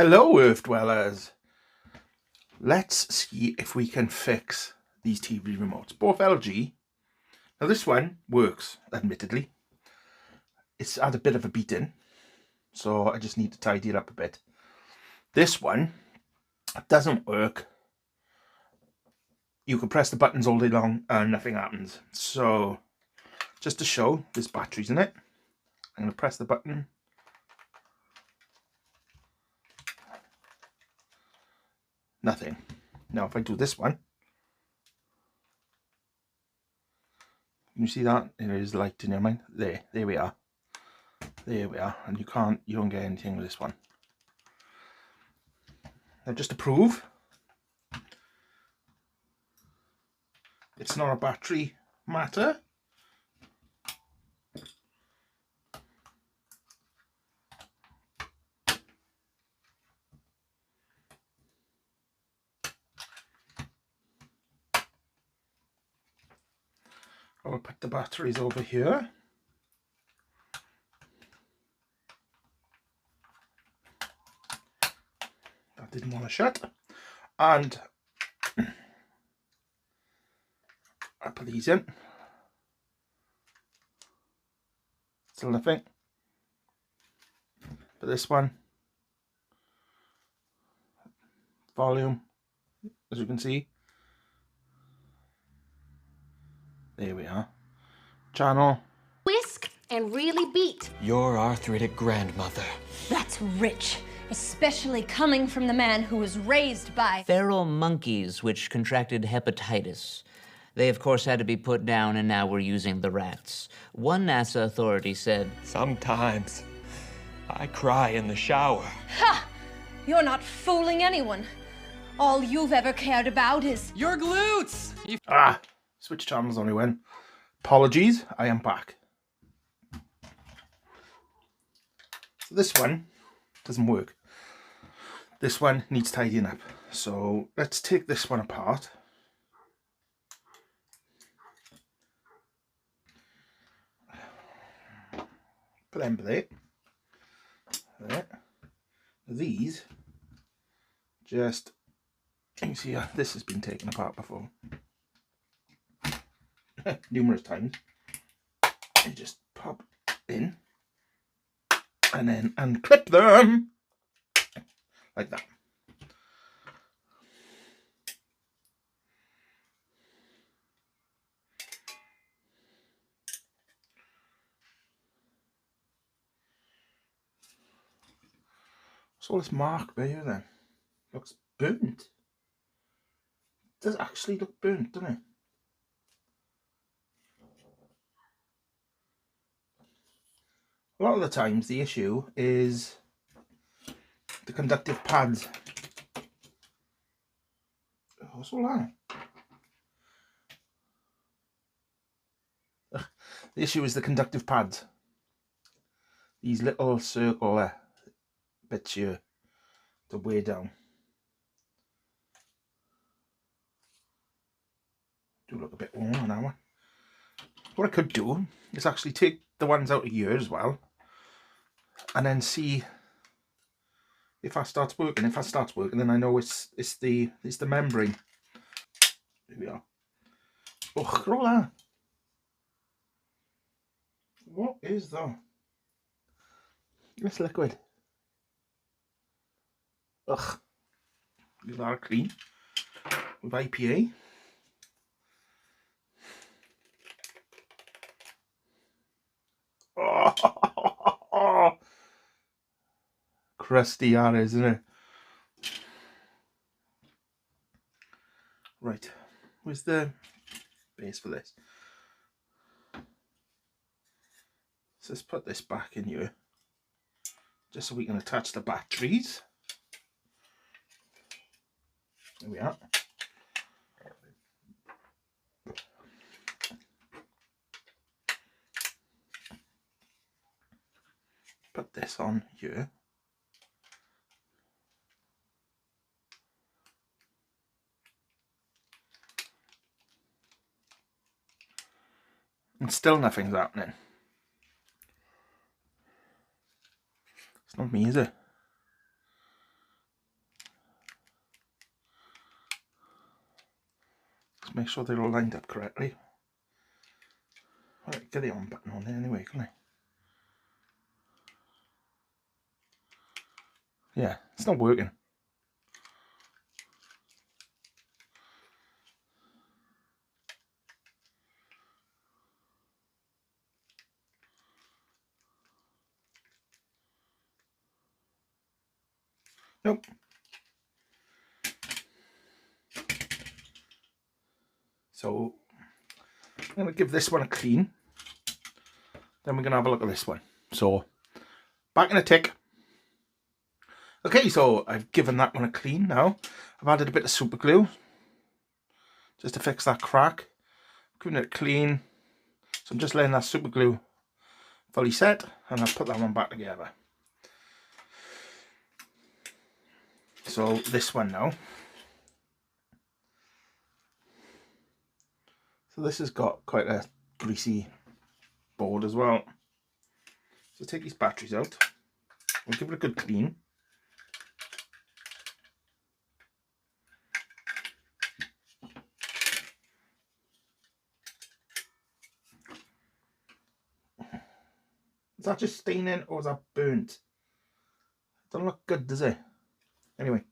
Hello, Earth Dwellers. Let's see if we can fix these TV remotes. Both LG. Now this one works, admittedly. It's had a bit of a beating, so I just need to tidy it up a bit. This one doesn't work. You can press the buttons all day long and nothing happens. So, just to show, there's batteries in it. I'm going to press the button. Nothing. Now if I do this one, can you see that? There is light in your mind. There we are. There we are. And you don't get anything with this one. Now just to prove, it's not a battery matter. I'll put the batteries over here. That didn't want to shut. And I put these in. Still nothing. But this one, volume, as you can see. There we are. Channel. Whisk and really beat. Your arthritic grandmother. That's rich, especially coming from the man who was raised by feral monkeys which contracted hepatitis. They, of course, had to be put down, and now we're using the rats. One NASA authority said, Sometimes I cry in the shower. Ha! You're not fooling anyone. All you've ever cared about is Your glutes! Switch channels only when. Apologies, I am back. So this one doesn't work. This one needs tidying up. So let's take this one apart. Put them there. There. These just, you can see this has been taken apart before. Numerous times. You just pop in and then unclip them like that. What's all this mark there then? Looks burnt. It does actually look burnt, doesn't it? A lot of the times the issue is the conductive pads. What's all that? The issue is the conductive pads. These little circle bits here to weigh down. Do look a bit worn on that one. What I could do is actually take the ones out of here as well, and then see if that starts working. If that starts working, then I know it's the membrane. Here we are. Oh, look at all that. What is that? It's liquid. Ugh. Leave that clean with IPA. Oh, crusty that is, isn't it? Right, where's the base for this? So let's put this back in here, just so we can attach the batteries. There we are. Put this on here. And still nothing's happening. It's not me, is it? Just make sure they're all lined up correctly. Right, get the on button on there anyway, can I? Yeah, it's not working. Nope. So I'm going to give this one a clean. Then we're going to have a look at this one. So back in a tick. Okay, so I've given that one a clean now. I've added a bit of super glue just to fix that crack. Giving it a clean. So I'm just letting that super glue fully set, and I'll put that one back together. So this one now. So this has got quite a greasy board as well. So take these batteries out. We'll give it a good clean. Is that just staining or is that burnt? Doesn't look good, does it? Anyway.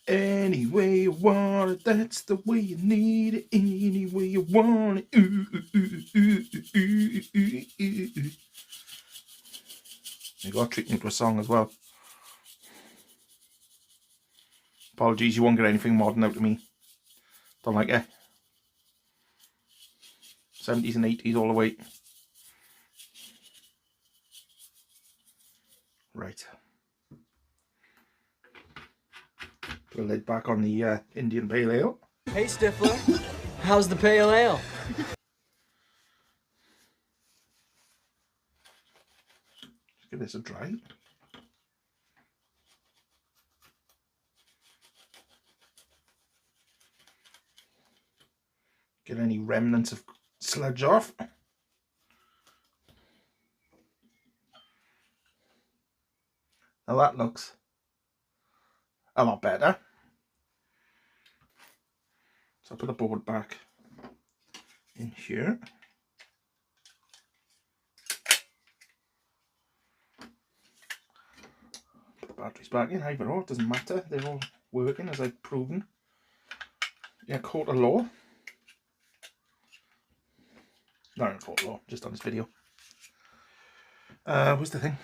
Anyway, you want it, that's the way you need it. Any way you want it. Ooh, ooh, ooh, ooh, ooh, ooh, ooh. You got to treat me to a song as well. Apologies, you won't get anything modern out of me. Don't like it. 70s and 80s all the way. Right. Put a lid back on the Indian Pale Ale. Hey Stifler, how's the pale ale? Let's give this a try. Get any remnants of sludge off. Now that looks a lot better. So I'll put the board back in here. Put the batteries back in, either or, it doesn't matter. They're all working as I've proven. Yeah, court of law. Not in court of law, just on this video. What's the thing?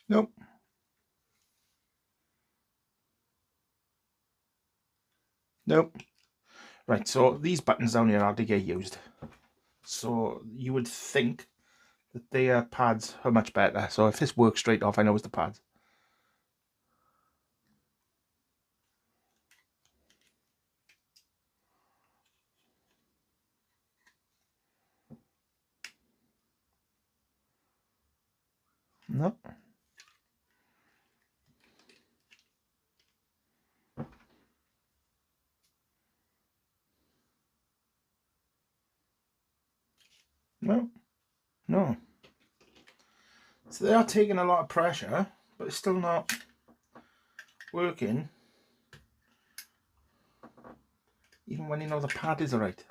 Nope. Nope. Right, so these buttons down here hardly get used. So you would think that their pads are much better. So if this works straight off, I know it's the pads. Nope. No. No. So they are taking a lot of pressure, but it's still not working. Even when you know the pad is right.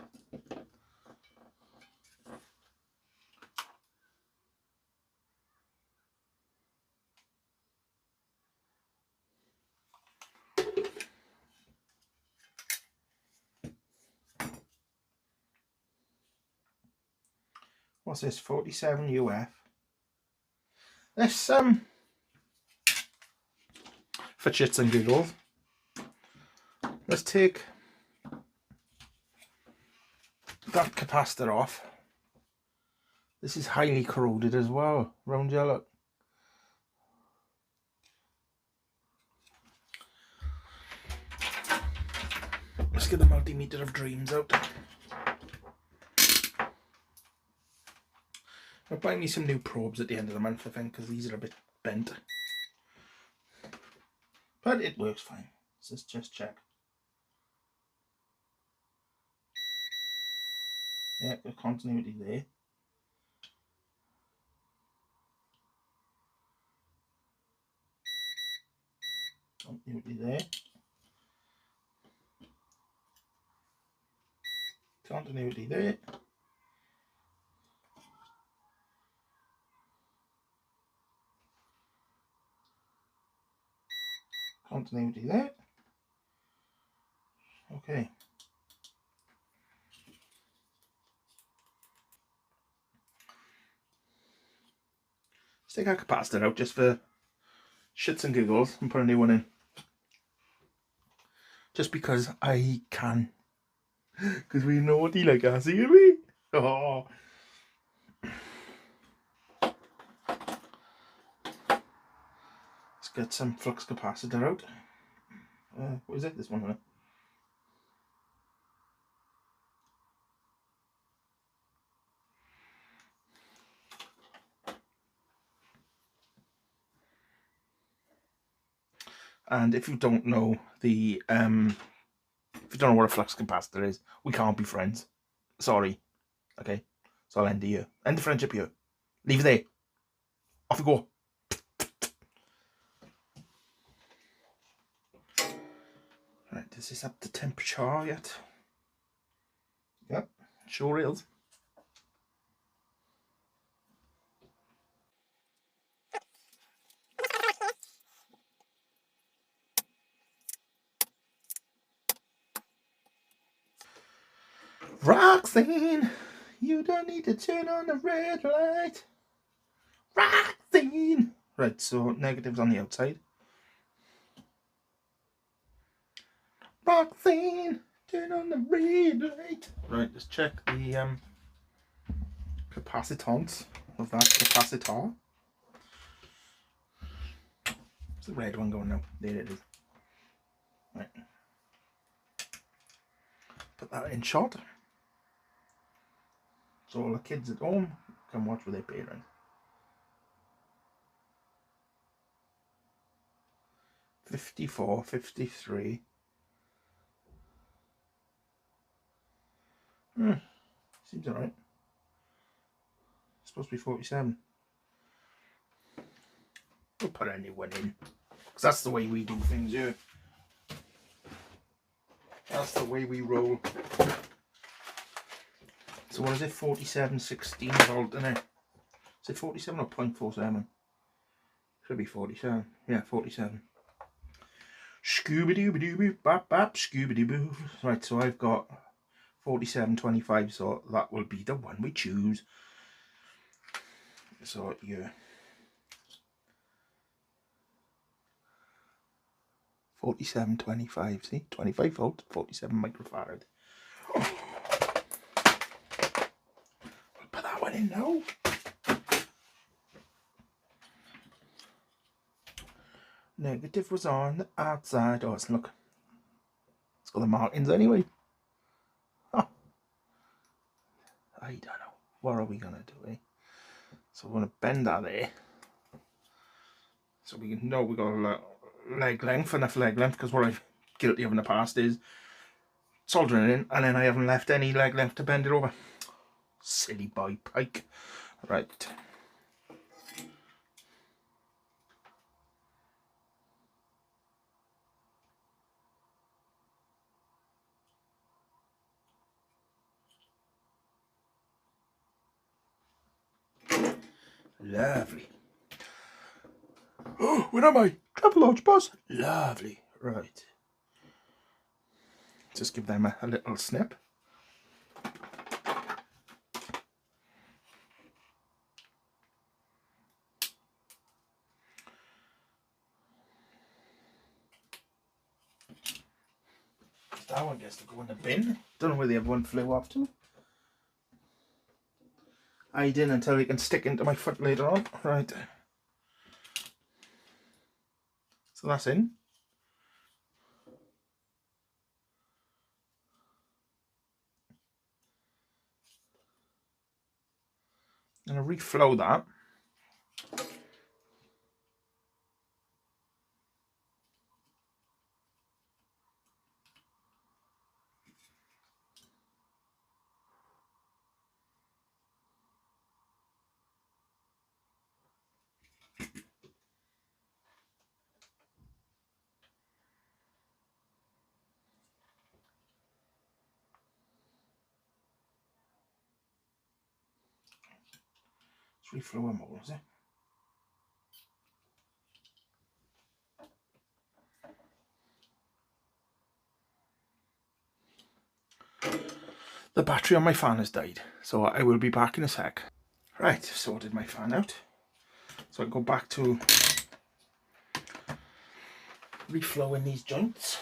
What's this? 47 UF. Let's for shits and giggles, let's take that capacitor off. This is highly corroded as well. Round here, look. Let's get the multimeter of dreams out. I'll buy me some new probes at the end of the month, I think, because these are a bit bent. But it works fine. So let's just check. Yeah, the continuity there. Continuity there. Continuity there. Continuity there. Okay. Let's take our capacitor out just for shits and giggles and put a new one in. Just because I can. Because we naughty like us, here we? Oh. Let's get some flux capacitor out. What is it? This one, huh? And if you don't know the if you don't know what a flux capacitor is, we can't be friends. Sorry. Okay. So I'll end it here. End the friendship here. Leave it there. Off we go. Right, is this up to temperature yet? Yep, sure is. Roxanne, you don't need to turn on the red light. Roxanne. Right, so negatives on the outside. Roxanne, turn on the red light. Right, let's check the capacitance of that capacitor. Where's the red one going now? There it is. Right. Put that in shot. So all the kids at home can watch with their parents. 54, 53. Seems alright. It's supposed to be 47. We'll put a new one in. Because that's the way we do things here. That's the way we roll. So what is it? 47, 16 volt, isn't it? Is it 47 or 0.47? Should be 47. Yeah, 47. Scooby-dooby-dooby, bap bap, scooby-dooby. Right, so I've got 47.25, so that will be the one we choose. So, yeah. 47.25, see? 25 volt, 47 microfarad. We'll put that one in now. Negative was on the outside. Oh, it's look. It's got the markings anyway. Oh. I don't know. What are we going to do, eh? So we're going to bend that there. So we can know we got a leg length, enough leg length, because what I've guilty of in the past is soldering it in, and then I haven't left any leg length to bend it over. Silly boy pike. Right. Lovely. Oh, where am I? Travelodge boss. Lovely. Right. Just give them a little snip. That one gets to go in the bin. Don't know where the other one flew off to. I didn't until it can stick into my foot later on. Right. So that's in. I'm going to reflow that. Let's reflow them all, is it? The battery on my fan has died, so I will be back in a sec. Right, sorted my fan out. So I go back to reflowing these joints.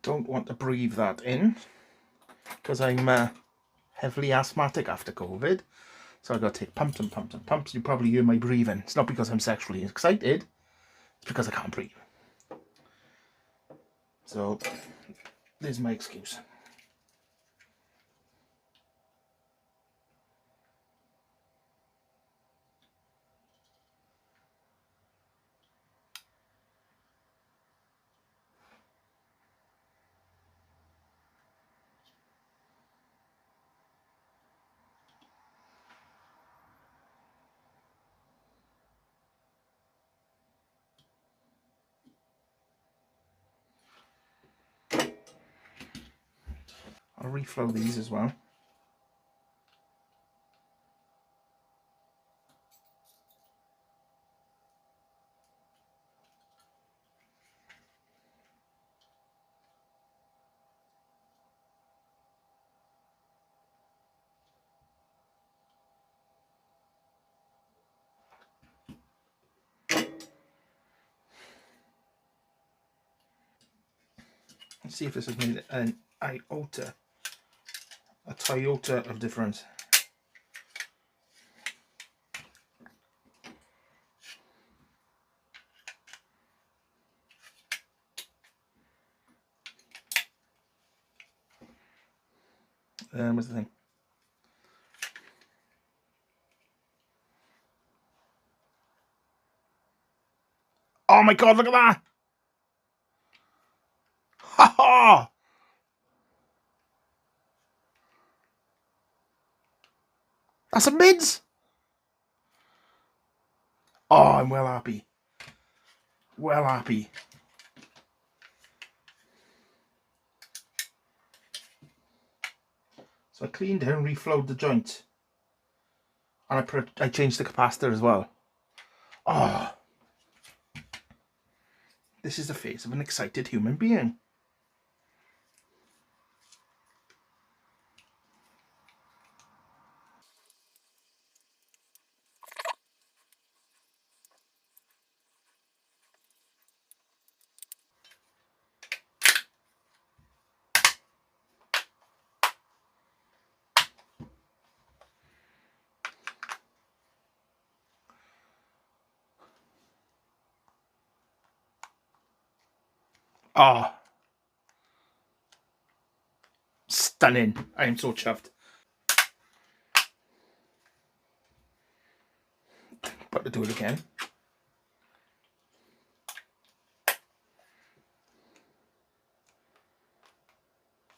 Don't want to breathe that in because I'm heavily asthmatic after COVID. So I've got to take pumps and pumps and pumps. You probably hear my breathing. It's not because I'm sexually excited. It's because I can't breathe. So there's my excuse. I'll reflow these as well. Let's see if this has made an iota, a Toyota of difference. What's the thing? Oh my god, look at that! Ha ha! That's a mids! Oh, I'm well happy. Well happy. So I cleaned it and reflowed the joint. And I changed the capacitor as well. Oh. This is the face of an excited human being. Oh. Stunning. I am so chuffed. Got to do it again.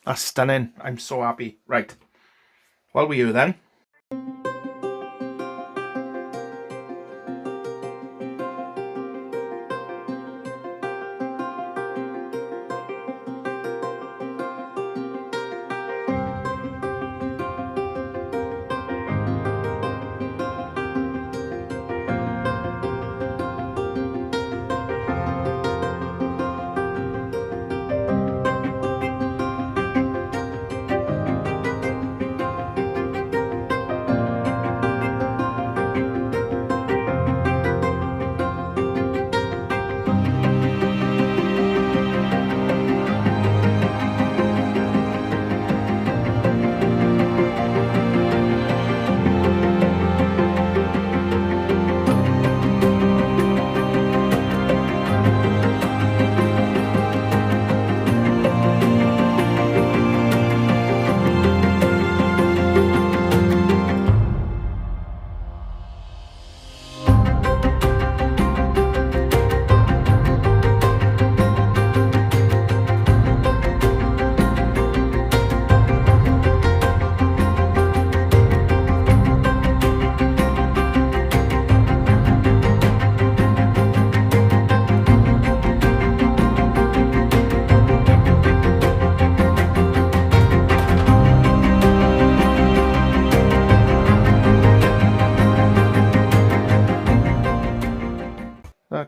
That's stunning. I'm so happy. Right. While we're here then.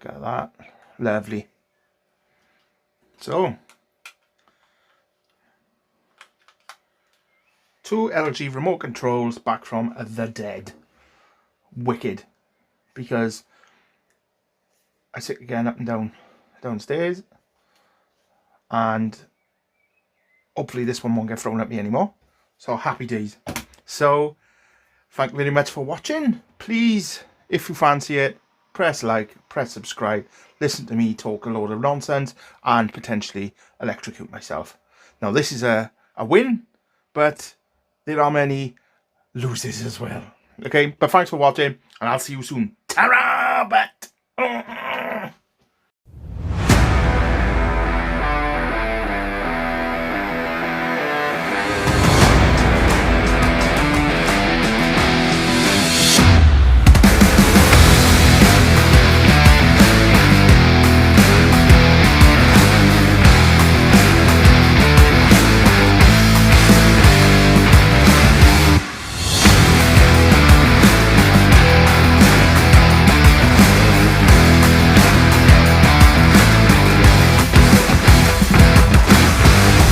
Look at that. Lovely. So, 2 LG remote controls back from the dead. Wicked. Because I sit again up and down downstairs, and hopefully this one won't get thrown at me anymore. So happy days. So thank you very much for watching. Please, if you fancy it, press like, press subscribe, listen to me talk a load of nonsense and potentially electrocute myself. Now this is a win, but there are many losers as well. Okay, but thanks for watching and I'll see you soon. Ta-ra!